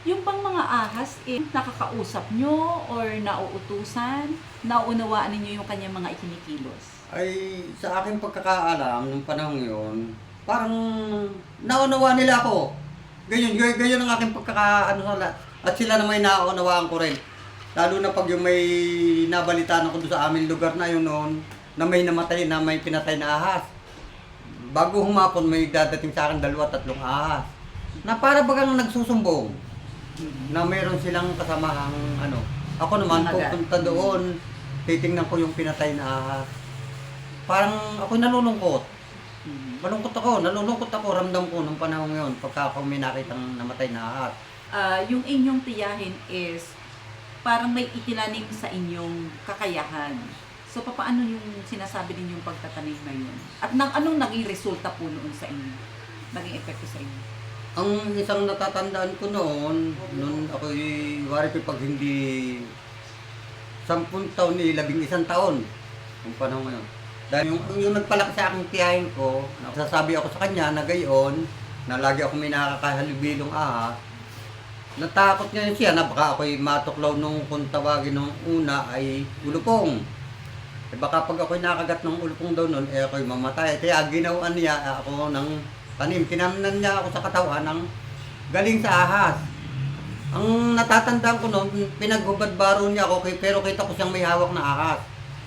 Yung bang mga ahas, nakakausap nyo or nauutusan? Nauunawaan ninyo yung kanyang mga ikinikilos? Ay, sa aking pagkakaalam, nung panahon yun, parang naunawa nila ako. Ganyan ang aking pagkakaano sa lahat. At sila na may naunawaan ko rin. Lalo na pag yung may nabalitaan ako doon sa aming lugar na yun noon, na may namatay, na may pinatay na ahas. Bago humapon, may dadating sa akin 2-3 ahas. Na para bagang nagsusumbong. Na mayroon silang kasamahang ano. Ako naman, Agad. pupunta doon, titingnan ko yung pinatay na ahas. Parang ako nalulungkot. Nalulungkot ako, ramdam ko nung panahon ngayon pagka ako may nakitang namatay na ahas. Yung inyong tiyahin is parang may itinanim sa inyong kakayahan. So, paano yung sinasabi ninyong pagtatanim na yun? At anong naging resulta po noon sa inyo? Naging epekto sa inyo? Ang isang natatandaan ko noon ako'y wari ko pag hindi 10 taon ni 11 taon. Yung panahon ngayon. Dahil yung nagpalaki sa aking tiyahin ko, nasasabi ako sa kanya na gayon, na lagi ako may nakakahalibilong ahas. Natakot niya siya na baka ako'y matuklaw nung kung tawagin nung una ay ulupong. Eh baka pag ako'y nakagat ng ulupong daw nun, ako'y mamatay. Kaya ginawan niya ako ng tanim. Kinamnan niya ako sa katawan ng galing sa ahas. Ang natatandaan ko noon, pinaghubad-baro niya ako, pero kita ko siyang may hawak na ahas.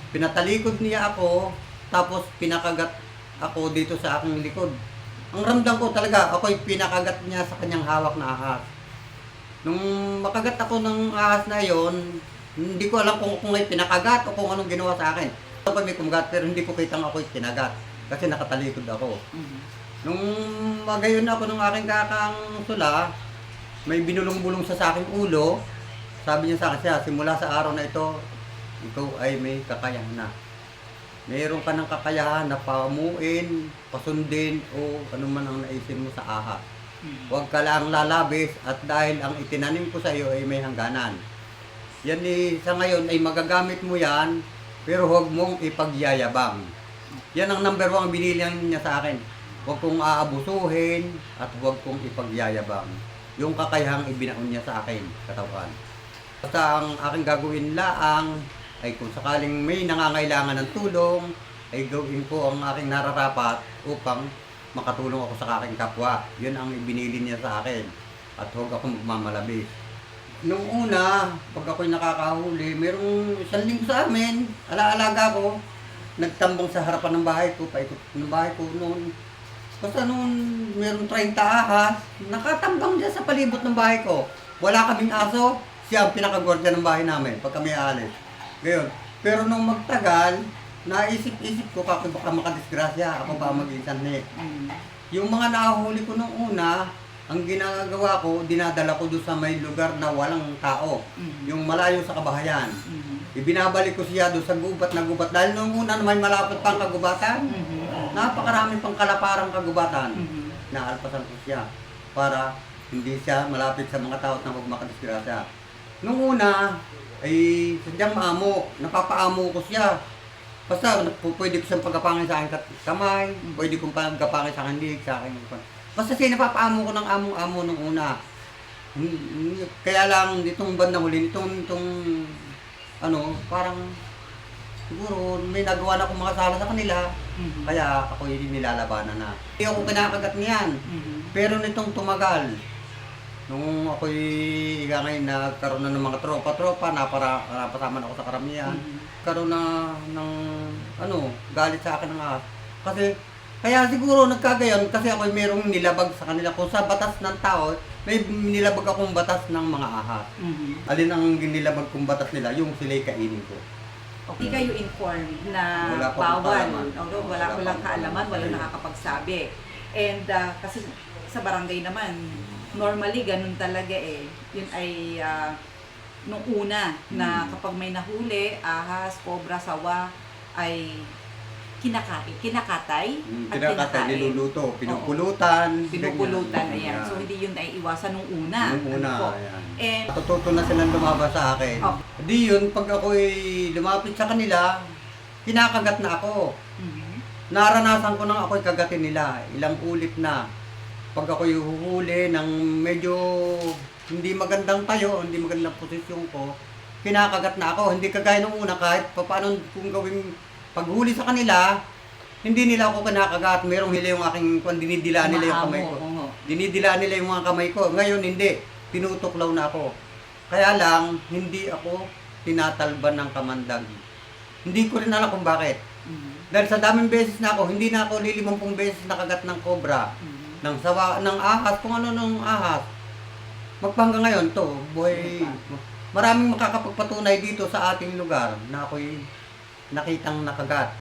Pinatalikod niya ako, tapos pinakagat ako dito sa aking likod. Ang ramdam ko talaga, ako'y pinakagat niya sa kanyang hawak na ahas. Nung makagat ako ng ahas na yon, hindi ko alam kung may pinakagat o kung anong ginawa sa akin. Ako may kumagat, pero hindi ko kitang ako'y kinagat kasi nakatalikod ako. Nung magayon ako ng aking kakang sula, may binulong-bulong sa aking ulo. Sabi niya sa akin siya, simula sa araw na ito, ikaw ay may kakayahan na. Mayroon ka ng kakayahan na pamuin, pasundin o ano man ang naisip mo sa ahas. Huwag ka lang lalabis at dahil ang itinanim ko sa iyo ay may hangganan. Yan sa ngayon ay magagamit mo yan, pero huwag mong ipagyayabang. Yan ang number 1 binilihan niya sa akin. Huwag kong aabusuhin at huwag kong ipagyayabang. Yung kakayahang ibinaon niya sa akin, katawan. Basta ang aking gagawin laang ay kung sakaling may nangangailangan ng tulong, ay gawin ko ang aking nararapat upang makatulong ako sa aking kapwa. Yun ang ibinili niya sa akin. At huwag ako magmamalabis. Nung una, pag ako'y nakakahuli, mayroong 1 linggo sa amin, alaalaga ko, nagtambong sa harapan ng bahay ko, paikot ng bahay ko noon. Basta noon, mayroong 30 ahas, nakatambang dyan sa palibot ng bahay ko. Wala kaming aso, siya ang pinakagwardya ng bahay namin pag kami aalis. Ngayon, pero nung magtagal, naisip-isip ko kako baka makadisgrasya, ako pa mag-isanhi. Yung mga nahuli ko nung una, ang ginagawa ko, dinadala ko doon sa may lugar na walang tao. Yung malayo sa kabahayan. Ibinabalik ko siya doon sa gubat na gubat. Dahil nung una na may malapit pang kagubatan, napakarami pang kalaparang kagubatan. Naalpasan ko siya para hindi siya malapit sa mga tao at na huwag makadisgrasya. Nung una, ay sadyang maamo, napapaamo ko siya. Basta pwede ko siyang pagkapangin sa aking kamay, pwede kong pagkapangin sa aking lig, sa aking... Basta siya napapaamo ko ng among-amo nung una. Kaya lang ditong bandang huli, itong ano, parang siguro may nagawa na akong mga sala sa kanila, kaya ako yung nilalabanan na. Hindi ako kinakagat niyan, pero nitong tumagal, nung ako'y ngayon nagkaroon na ng mga tropa-tropa, napasama na ako sa karamihan, karoon na ng galit sa akin ng ahas. Kasi kaya siguro nagkagayon kasi ako mayroong nilabag sa kanila. Kung sa batas ng tao, may nilabag akong batas ng mga ahas. Alin ang nilabag kong batas nila? Yung sila'y kainin ko. Okay, kayo informed na Wala pa akong bawal. kaalaman. Although walang kaalaman, walang nakakapagsabi. And kasi sa barangay naman, normally ganun talaga eh. Yun ay nung una na kapag may nahuli, ahas, cobra, sawa, ay kinakatay at Kinakatay, kinakain. niluluto, pinupulutan. Pinupulutan, ganyan. ayan. So hindi yun ay iwasan nung una. Nung una, Ano po? ayan. And Natuto na silang lumabas sa akin. Oh. Di yun, pag ako'y lumapit sa kanila, kinakagat na ako. Naranasan ko nang ako'y kagatin nila. Ilang ulit na. Pag ako'y huhuli ng medyo hindi magandang tayo, hindi magandang posisyon ko, kinakagat na ako. Hindi kagaya nung una, kahit paano kung gawing paghuli sa kanila, hindi nila ako kinakagat. Merong hila yung aking, kung dinidila nila yung kamay ko. Oo. Dinidila nila yung mga kamay ko. Ngayon hindi, tinutuklaw na ako. Kaya lang, hindi ako tinatalban ng kamandag. Hindi ko rin alam kung bakit. Dahil sa daming beses na ako, hindi na ako 50 beses nakagat ng cobra, ng sawa, ng ahas, kung ano ng ahas. Magpahanggang ngayon to, buhay, maraming makakapagpatunay dito sa ating lugar na ako'y nakitang nakagat.